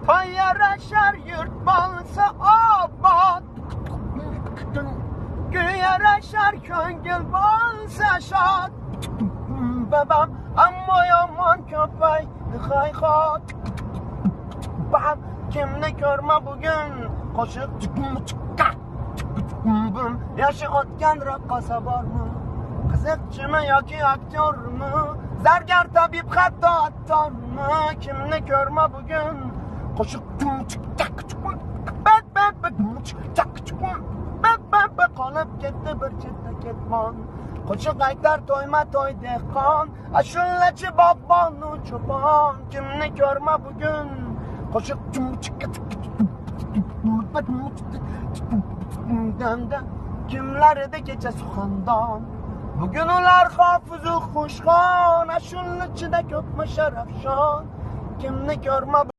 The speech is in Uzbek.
Toy yarashar yurt bo'lsa obod, kuy yarashar ko'ngil bo'lsa shod. Babam ammo yomon ko'paydi hayhot. Bam kimni ko'rma bugun qo'shiq yoshi o'tgan raqqosa bormi, qiziqchimi yoki aktyormi, zargar tabib hatto attormi? Kimni ko'rma bugun qo'shiq qolib ketdi bir chetda ketmon. Qo'shiq aytar to'yma to'y dehqon, ashulachi bog'bonu cho'pon. Kimni ko'rma bugun qo'shiq kimlar edi kecha suxandon, bugun ular hofizu xushxon. Ashulachida ko'pmi sharafshon. Kimni ko'rma